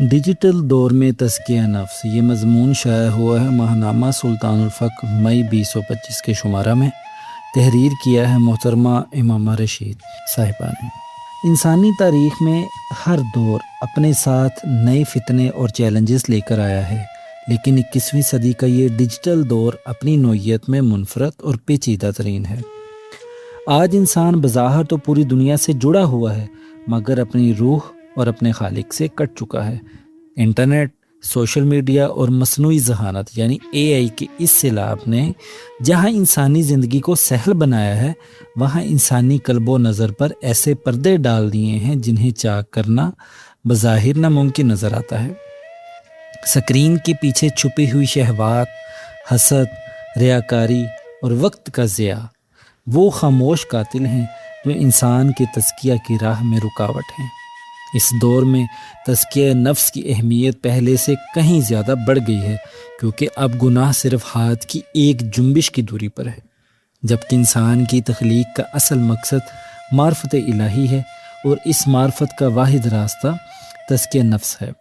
Digital دور میں تزکیہ نفس، یہ مضمون شائع ہوا ہے ماہنامہ سلطان الفقر مئی 2025 کے شمارہ میں۔ تحریر کیا ہے محترمہ امامہ رشید صاحبہ نے۔ انسانی تاریخ میں ہر دور اپنے ساتھ نئے فتنے اور چیلنجز لے کر آیا ہے، لیکن 21ویں صدی کا یہ ڈیجیٹل دور اپنی نوعیت میں منفرد اور پیچیدہ ترین ہے۔ آج انسان بظاہر تو پوری دنیا سے جڑا ہوا ہے، مگر اپنی روح اور اپنے خالق سے کٹ چکا ہے۔ انٹرنیٹ، سوشل میڈیا اور مصنوعی ذہانت یعنی AI کے اس سیلاب نے جہاں انسانی زندگی کو سہل بنایا ہے، وہاں انسانی قلب و نظر پر ایسے پردے ڈال دیے ہیں جنہیں چاک کرنا بظاہر ناممکن نظر آتا ہے۔ سکرین کے پیچھے چھپی ہوئی شہوات، حسد، ریاکاری اور وقت کا ضیاع وہ خاموش قاتل ہیں جو انسان کے تزکیہ کی راہ میں رکاوٹ ہیں۔ اس دور میں تزکیہ نفس کی اہمیت پہلے سے کہیں زیادہ بڑھ گئی ہے، کیونکہ اب گناہ صرف ہاتھ کی ایک جنبش کی دوری پر ہے، جبکہ انسان کی تخلیق کا اصل مقصد معرفت الہی ہے، اور اس معرفت کا واحد راستہ تزکیہ نفس ہے۔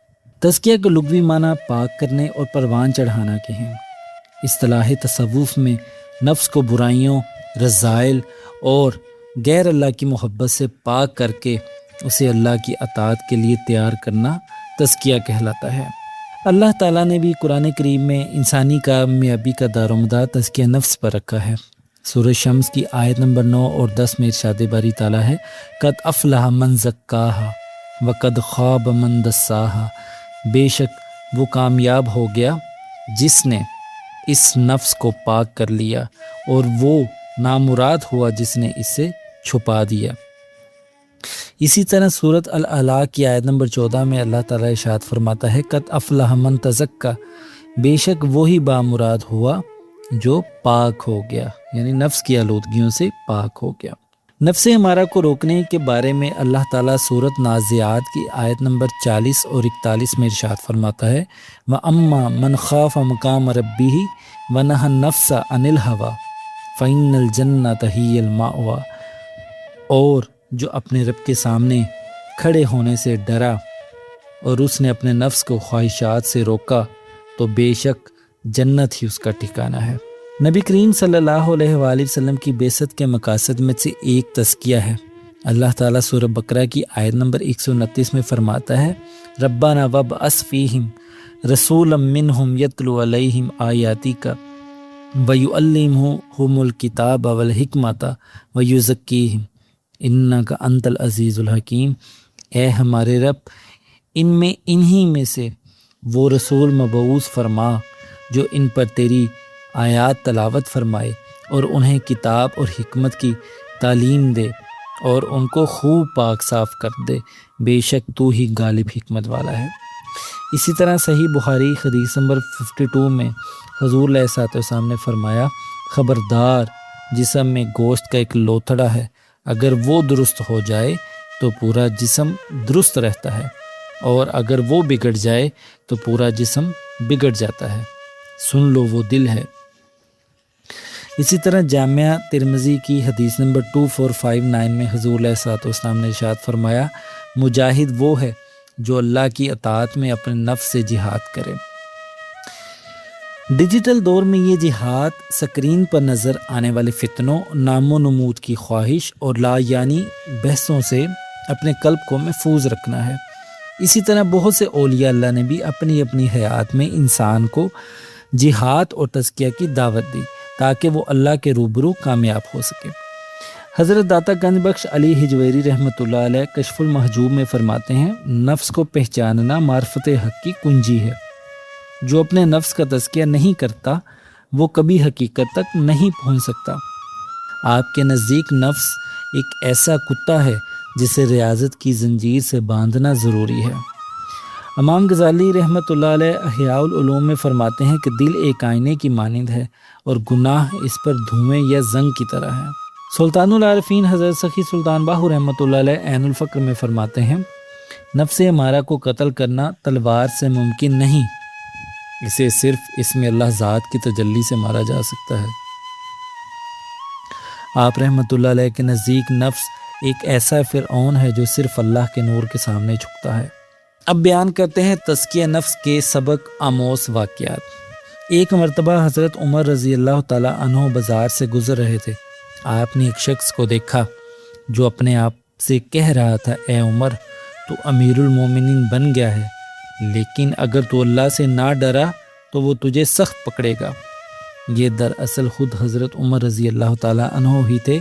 تزکیہ کا لغوی معنی پاک کرنے اور پروان چڑھانا کے ہیں۔ اصطلاح تصوف میں نفس کو برائیوں، رذائل اور غیر اللہ کی محبت سے پاک کر کے اسے اللہ کی اطاعت کے لیے تیار کرنا تزکیہ کہلاتا ہے۔ اللہ تعالیٰ نے بھی قرآن کریم میں انسانی کامیابی کا دار و مدار تزکیہ نفس پر رکھا ہے۔ سورہ شمس کی آیت نمبر 9 اور 10 میں ارشاد باری تعالیٰ ہے، قد افلح من زکاہا وقد خاب من دساہا، بے شک وہ کامیاب ہو گیا جس نے اس نفس کو پاک کر لیا، اور وہ نامراد ہوا جس نے اسے چھپا دیا۔ اسی طرح سورۃ الاعلیٰ کی آیت نمبر 14 میں اللہ تعالیٰ ارشاد فرماتا ہے، قد افلح من تزکا، بے شک وہی بامراد ہوا جو پاک ہو گیا، یعنی نفس کی آلودگیوں سے پاک ہو گیا۔ نفس ہمارا کو روکنے کے بارے میں اللہ تعالیٰ سورۃ نازعات کی آیت نمبر 40 اور 41 میں ارشاد فرماتا ہے، وَأَمَّا مَنْ خَافَ مَقَامَ رَبِّهِ وَنَهَى النَّفْسَ عَنِ الْهَوَىٰ فَإِنَّ الْجَنَّةَ هِيَ الْمَأْوَىٰ، اور جو اپنے رب کے سامنے کھڑے ہونے سے ڈرا اور اس نے اپنے نفس کو خواہشات سے روکا تو بے شک جنت ہی اس کا ٹھکانہ ہے۔ نبی کریم صلی اللہ علیہ وآلہ وسلم کی بعثت کے مقاصد میں سے ایک تزکیہ ہے۔ اللہ تعالیٰ سورہ بقرہ کی آیت نمبر 129 میں فرماتا ہے، ربنا وابعث فیہم رسولا منہم یتلو علیہم آیاتک ویعلمہم الکتاب والحکمۃ ویزکیہم انک انت العزیز الحکیم، اے ہمارے رب ان میں انہی میں سے وہ رسول مبعوث فرما جو ان پر تیری آیات تلاوت فرمائے اور انہیں کتاب اور حکمت کی تعلیم دے اور ان کو خوب پاک صاف کر دے، بے شک تو ہی غالب حکمت والا ہے۔ اسی طرح صحیح بخاری حدیث نمبر 52 میں حضور علیہ الصلوۃ والسلام نے فرمایا، خبردار جسم میں گوشت کا ایک لوتھڑا ہے، اگر وہ درست ہو جائے تو پورا جسم درست رہتا ہے، اور اگر وہ بگڑ جائے تو پورا جسم بگڑ جاتا ہے، سن لو وہ دل ہے۔ اسی طرح جامعہ ترمذی کی حدیث نمبر 2459 میں حضور علیہ الصلوۃ والسلام نے ارشاد فرمایا، مجاہد وہ ہے جو اللہ کی اطاعت میں اپنے نفس سے جہاد کرے۔ ڈیجیٹل دور میں یہ جہاد سکرین پر نظر آنے والے فتنوں، نام و نمود کی خواہش اور لا یعنی بحثوں سے اپنے قلب کو محفوظ رکھنا ہے۔ اسی طرح بہت سے اولیاء اللہ نے بھی اپنی اپنی حیات میں انسان کو جہاد اور تزکیہ کی دعوت دی تاکہ وہ اللہ کے روبرو کامیاب ہو سکے۔ حضرت داتا گنج بخش علی ہجویری رحمۃ اللہ علیہ کشف المحجوب میں فرماتے ہیں، نفس کو پہچاننا معرفت حق کی کنجی ہے۔ جو اپنے نفس کا تزکیہ نہیں کرتا وہ کبھی حقیقت تک نہیں پہنچ سکتا۔ آپ کے نزدیک نفس ایک ایسا کتا ہے جسے ریاضت کی زنجیر سے باندھنا ضروری ہے۔ امام غزالی رحمۃ اللہ علیہ احیاء العلوم میں فرماتے ہیں کہ دل ایک آئینے کی مانند ہے اور گناہ اس پر دھوئیں یا زنگ کی طرح ہے۔ سلطان العارفین حضرت سخی سلطان باہو رحمۃ اللہ علیہ عین الفقر میں فرماتے ہیں، نفس ہمارا کو قتل کرنا تلوار سے ممکن نہیں، اسے صرف اس میں اللہ ذات کی تجلی سے مارا جا سکتا ہے۔ آپ رحمۃ اللہ علیہ کے نزدیک نفس ایک ایسا فرعون ہے جو صرف اللہ کے نور کے سامنے جھکتا ہے۔ اب بیان کرتے ہیں تزکیہ نفس کے سبق آموز واقعات۔ ایک مرتبہ حضرت عمر رضی اللہ تعالیٰ عنہ بازار سے گزر رہے تھے۔ آپ نے ایک شخص کو دیکھا جو اپنے آپ سے کہہ رہا تھا، اے عمر، تو امیر المومنین بن گیا ہے، لیکن اگر تو اللہ سے نہ ڈرا تو وہ تجھے سخت پکڑے گا۔ یہ دراصل خود حضرت عمر رضی اللہ تعالیٰ عنہ ہی تھے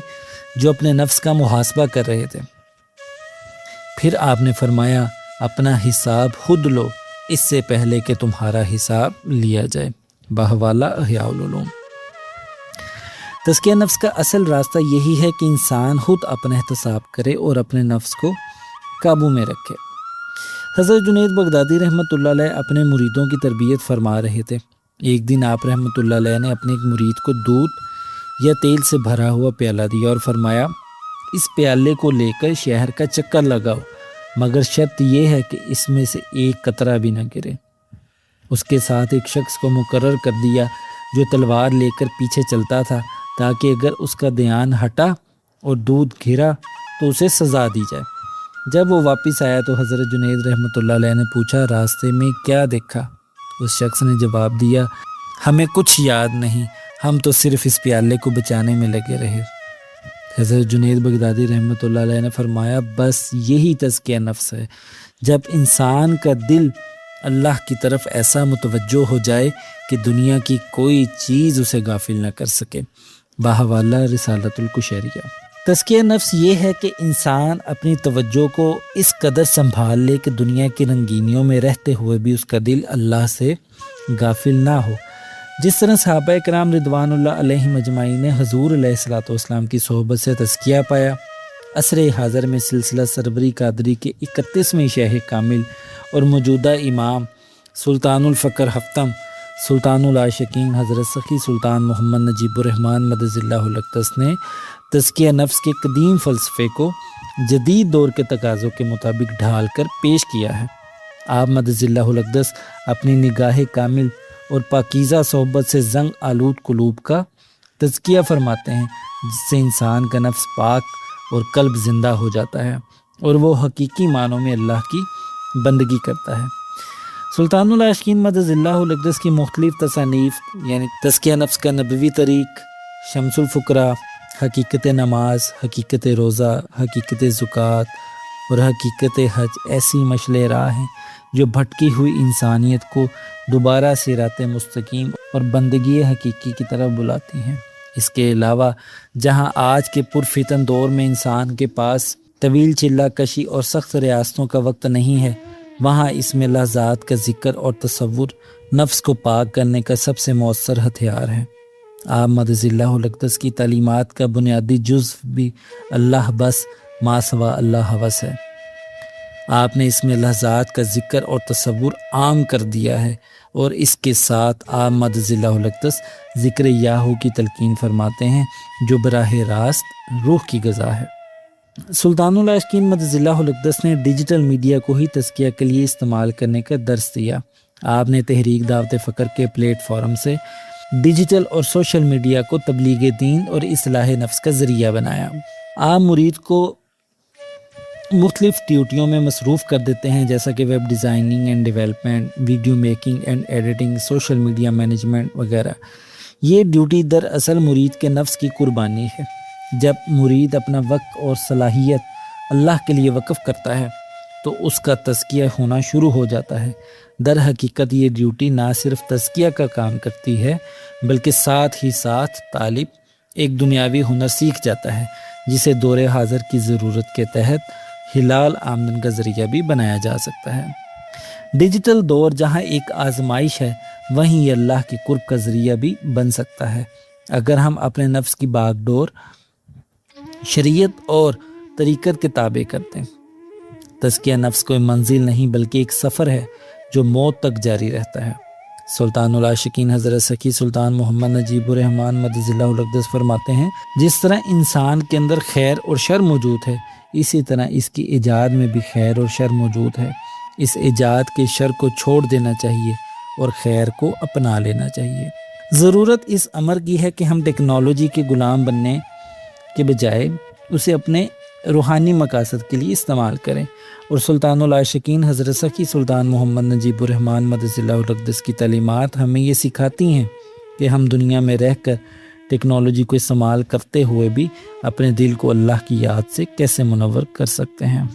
جو اپنے نفس کا محاسبہ کر رہے تھے۔ پھر آپ نے فرمایا، اپنا حساب خود لو اس سے پہلے کہ تمہارا حساب لیا جائے۔ بحوالہ احیاء العلوم۔ تزکیہ نفس کا اصل راستہ یہی ہے کہ انسان خود اپنا احتساب کرے اور اپنے نفس کو قابو میں رکھے۔ حضرت جنید بغدادی رحمۃ اللہ علیہ اپنے مریدوں کی تربیت فرما رہے تھے۔ ایک دن آپ رحمۃ اللہ علیہ نے اپنے ایک مرید کو دودھ یا تیل سے بھرا ہوا پیالہ دیا اور فرمایا، اس پیالے کو لے کر شہر کا چکر لگاؤ، مگر شرط یہ ہے کہ اس میں سے ایک قطرہ بھی نہ گرے۔ اس کے ساتھ ایک شخص کو مقرر کر دیا جو تلوار لے کر پیچھے چلتا تھا، تاکہ اگر اس کا دھیان ہٹا اور دودھ گرا تو اسے سزا دی جائے۔ جب وہ واپس آیا تو حضرت جنید رحمۃ اللہ علیہ نے پوچھا، راستے میں کیا دیکھا؟ اس شخص نے جواب دیا، ہمیں کچھ یاد نہیں، ہم تو صرف اس پیالے کو بچانے میں لگے رہے۔ حضرت جنید بغدادی رحمۃ اللہ علیہ نے فرمایا، بس یہی تزکیہ نفس ہے، جب انسان کا دل اللہ کی طرف ایسا متوجہ ہو جائے کہ دنیا کی کوئی چیز اسے غافل نہ کر سکے۔ بحوالہ رسالۃ القشیریہ۔ تزکیہ نفس یہ ہے کہ انسان اپنی توجہ کو اس قدر سنبھال لے کہ دنیا کی رنگینیوں میں رہتے ہوئے بھی اس کا دل اللہ سے غافل نہ ہو۔ جس طرح صحابہ کرام رضوان اللہ علیہم اجمعین نے حضور علیہ الصلوۃ والسلام کی صحبت سے تزکیہ پایا، عصر حاضر میں سلسلہ سروری قادری کے 31ویں شیخ کامل اور موجودہ امام سلطان الفقر ہفتم سلطان العاشقین حضرت سخی سلطان محمد نجیب الرحمن مدد اللہ الاقدس نے تزکیہ نفس کے قدیم فلسفے کو جدید دور کے تقاضوں کے مطابق ڈھال کر پیش کیا ہے۔ آپ مدد اللہ الاقدس اپنی نگاہ کامل اور پاکیزہ صحبت سے زنگ آلود قلوب کا تزکیہ فرماتے ہیں، جس سے انسان کا نفس پاک اور قلب زندہ ہو جاتا ہے اور وہ حقیقی معنوں میں اللہ کی بندگی کرتا ہے۔ سلطان العاشقین مدد اللہ الاقدس کی مختلف تصانیف یعنی تزکیہ نفس کا نبوی طریق، شمس الفقراء، حقیقت نماز، حقیقت روزہ، حقیقت زکوٰۃ اور حقیقت حج ایسی مشعل راہ ہیں جو بھٹکی ہوئی انسانیت کو دوبارہ صراط مستقیم اور بندگی حقیقی کی طرف بلاتی ہیں۔ اس کے علاوہ جہاں آج کے پرفتن دور میں انسان کے پاس طویل چلہ کشی اور سخت ریاستوں کا وقت نہیں ہے، وہاں اس میں لحظات کا ذکر اور تصور نفس کو پاک کرنے کا سب سے مؤثر ہتھیار ہے۔ آپ مدد اللہ الاقدس کی تعلیمات کا بنیادی جزو بھی اللہ بس ما سوا اللہ ہوس ہے۔ آپ نے اس میں لحظات کا ذکر اور تصور عام کر دیا ہے، اور اس کے ساتھ آپ مدد اللہ الاقدس ذکر یاہو کی تلقین فرماتے ہیں جو براہ راست روح کی غذا ہے۔ سلطان العاشقین مدد اللہ الاقدس نے ڈیجیٹل میڈیا کو ہی تزکیہ کے لیے استعمال کرنے کا درس دیا۔ آپ نے تحریک دعوت فقر کے پلیٹ فارم سے ڈیجیٹل اور سوشل میڈیا کو تبلیغ دین اور اصلاح نفس کا ذریعہ بنایا۔ آپ مرید کو مختلف ڈیوٹیوں میں مصروف کر دیتے ہیں، جیسا کہ web designing and development, video making and editing, social media management وغیرہ۔ یہ ڈیوٹی دراصل مرید کے نفس کی قربانی ہے۔ جب مرید اپنا وقت اور صلاحیت اللہ کے لیے وقف کرتا ہے تو اس کا تزکیہ ہونا شروع ہو جاتا ہے۔ در حقیقت یہ ڈیوٹی نہ صرف تزکیہ کا کام کرتی ہے بلکہ ساتھ ہی ساتھ طالب ایک دنیاوی ہنر سیکھ جاتا ہے جسے دور حاضر کی ضرورت کے تحت حلال آمدن کا ذریعہ بھی بنایا جا سکتا ہے۔ ڈیجیٹل دور جہاں ایک آزمائش ہے، وہیں یہ اللہ کے قرب کا ذریعہ بھی بن سکتا ہے اگر ہم اپنے نفس کی باغ ڈور شریعت اور طریقت کے تابع کرتے ہیں۔ تزکیہ نفس کوئی منزل نہیں بلکہ ایک سفر ہے جو موت تک جاری رہتا ہے۔ سلطان العاشقین حضرت سخی سلطان محمد نجیب الرحمن مدد اللہ الاقدس فرماتے ہیں، جس طرح انسان کے اندر خیر اور شر موجود ہے، اسی طرح اس کی ایجاد میں بھی خیر اور شر موجود ہے۔ اس ایجاد کے شر کو چھوڑ دینا چاہیے اور خیر کو اپنا لینا چاہیے۔ ضرورت اس امر کی ہے کہ ہم ٹیکنالوجی کے غلام بننے کے بجائے اسے اپنے روحانی مقاصد کے لیے استعمال کریں۔ اور سلطان العاشقین حضرت سخی سلطان محمد نجیب الرحمن مدث اللہ الاقدس کی تعلیمات ہمیں یہ سکھاتی ہیں کہ ہم دنیا میں رہ کر ٹیکنالوجی کو استعمال کرتے ہوئے بھی اپنے دل کو اللہ کی یاد سے کیسے منور کر سکتے ہیں۔